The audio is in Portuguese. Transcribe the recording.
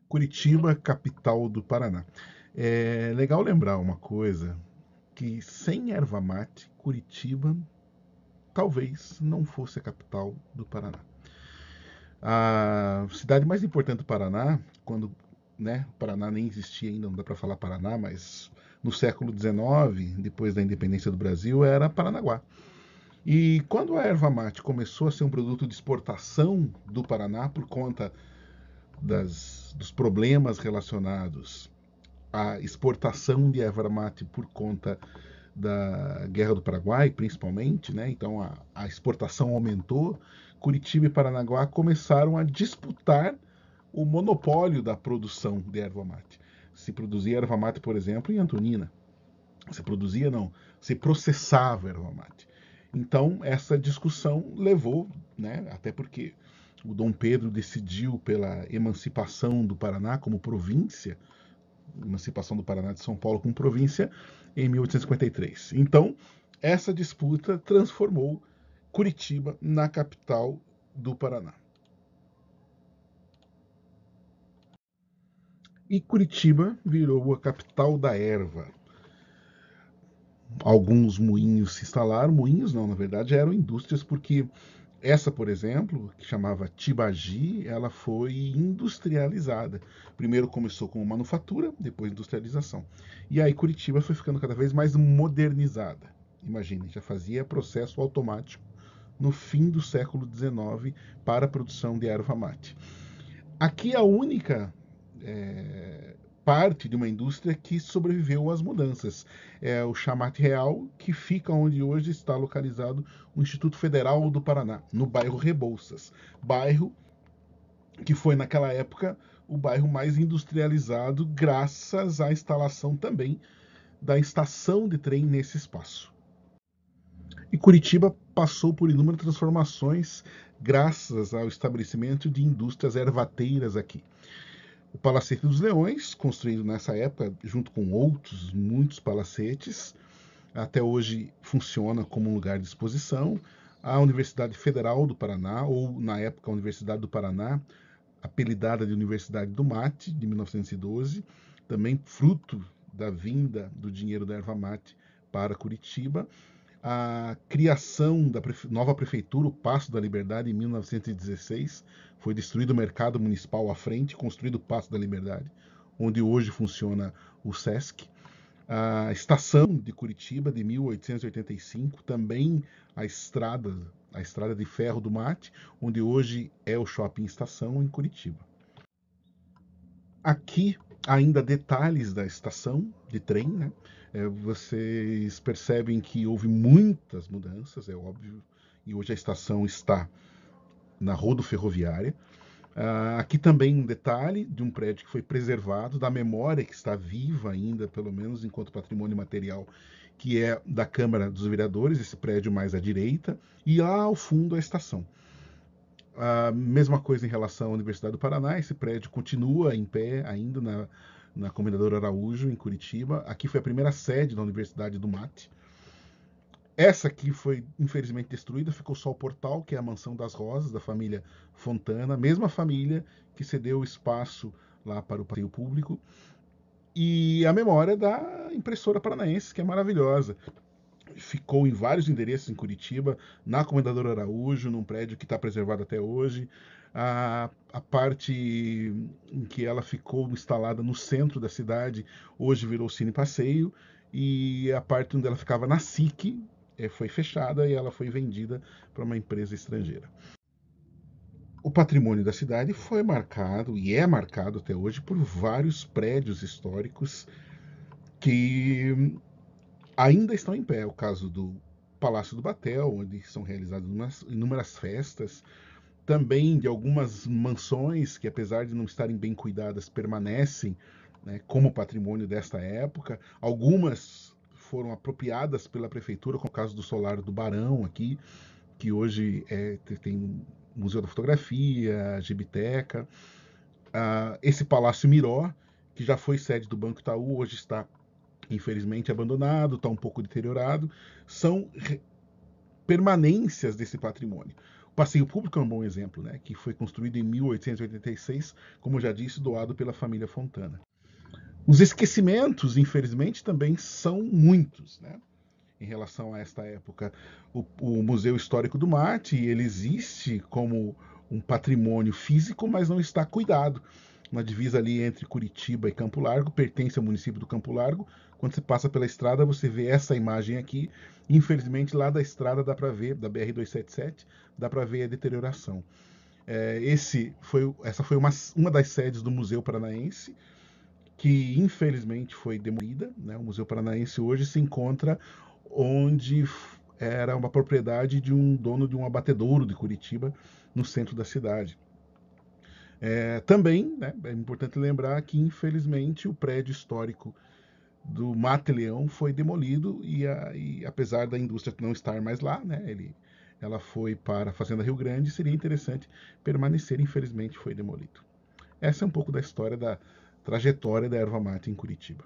Curitiba, capital do Paraná. É legal lembrar uma coisa, que sem erva mate, Curitiba talvez não fosse a capital do Paraná. A cidade mais importante do Paraná, quando o Paraná nem existia ainda, não dá para falar Paraná, mas no século XIX, depois da independência do Brasil, era Paranaguá. E quando a erva mate começou a ser um produto de exportação do Paraná por conta dos problemas relacionados à exportação de erva mate por conta da Guerra do Paraguai, principalmente, né? Então a exportação aumentou. Curitiba e Paranaguá começaram a disputar o monopólio da produção de erva mate. Se produzia erva mate, por exemplo, em Antonina. Se produzia, não, se processava erva mate. Então, essa discussão levou, né, até porque o Dom Pedro decidiu pela emancipação do Paraná como província, emancipação do Paraná de São Paulo como província, em 1853. Então, essa disputa transformou Curitiba na capital do Paraná. E Curitiba virou a capital da erva. Alguns moinhos se instalaram, moinhos não, na verdade eram indústrias, porque essa, por exemplo, que chamava Tibagi, ela foi industrializada. Primeiro começou como manufatura, depois industrialização. E aí Curitiba foi ficando cada vez mais modernizada. Imagine, já fazia processo automático no fim do século XIX para a produção de erva mate. Aqui a única parte de uma indústria que sobreviveu às mudanças. É o Chamate Real, que fica onde hoje está localizado o Instituto Federal do Paraná, no bairro Rebouças. Bairro que foi, naquela época, o bairro mais industrializado, graças à instalação também da estação de trem nesse espaço. E Curitiba passou por inúmeras transformações graças ao estabelecimento de indústrias ervateiras aqui. O Palacete dos Leões, construído nessa época, junto com outros muitos palacetes, até hoje funciona como um lugar de exposição. A Universidade Federal do Paraná, ou na época a Universidade do Paraná, apelidada de Universidade do Mate, de 1912, também fruto da vinda do dinheiro da erva mate para Curitiba. A criação da nova prefeitura, o Paço da Liberdade, em 1916, foi destruído o mercado municipal à frente, construído o Paço da Liberdade, onde hoje funciona o SESC. A estação de Curitiba, de 1885, também a estrada de ferro do Mate, onde hoje é o Shopping Estação, em Curitiba. Aqui, ainda detalhes da estação de trem, né? Vocês percebem que houve muitas mudanças, é óbvio, e hoje a estação está na rodoferroviária. Aqui também um detalhe de um prédio que foi preservado, da memória que está viva ainda, pelo menos enquanto patrimônio material, que é da Câmara dos Vereadores, esse prédio mais à direita, e lá ao fundo a estação. A mesma coisa em relação à Universidade do Paraná, esse prédio continua em pé ainda na Comendador Araújo, em Curitiba. Aqui foi a primeira sede da Universidade do Mate. Essa aqui foi, infelizmente, destruída, ficou só o portal, que é a Mansão das Rosas, da família Fontana, a mesma família que cedeu o espaço lá para o passeio público. E a memória da impressora paranaense, que é maravilhosa. Ficou em vários endereços em Curitiba, na Comendador Araújo, num prédio que está preservado até hoje. A parte em que ela ficou instalada no centro da cidade, hoje virou Cine Passeio, e a parte onde ela ficava na SIC foi fechada e ela foi vendida para uma empresa estrangeira. O patrimônio da cidade foi marcado, e é marcado até hoje, por vários prédios históricos que ainda estão em pé. O caso do Palácio do Batel, onde são realizadas inúmeras festas, também de algumas mansões que, apesar de não estarem bem cuidadas, permanecem, né, como patrimônio desta época. Algumas foram apropriadas pela prefeitura, como o caso do Solar do Barão aqui, que hoje tem Museu da Fotografia, Gibiteca. Esse Palácio Miró, que já foi sede do Banco Itaú, hoje está infelizmente abandonado, está um pouco deteriorado, são permanências desse patrimônio. Passeio Público é um bom exemplo, né, que foi construído em 1886, como eu já disse, doado pela família Fontana. Os esquecimentos, infelizmente, também são muitos, né, em relação a esta época. O Museu Histórico do Mate, ele existe como um patrimônio físico, mas não está cuidado. Na divisa ali entre Curitiba e Campo Largo, pertence ao município do Campo Largo. Quando você passa pela estrada, você vê essa imagem aqui. Infelizmente, lá da estrada dá para ver, da BR-277, dá para ver a deterioração. Essa foi uma das sedes do Museu Paranaense, que infelizmente foi demolida, né? O Museu Paranaense hoje se encontra onde era uma propriedade de um dono de um abatedouro de Curitiba, no centro da cidade. Também, né, é importante lembrar que, infelizmente, o prédio histórico do Mate Leão foi demolido e apesar da indústria não estar mais lá, né, ela foi para a Fazenda Rio Grande, seria interessante permanecer, infelizmente foi demolido. Essa é um pouco da história da trajetória da erva mate em Curitiba.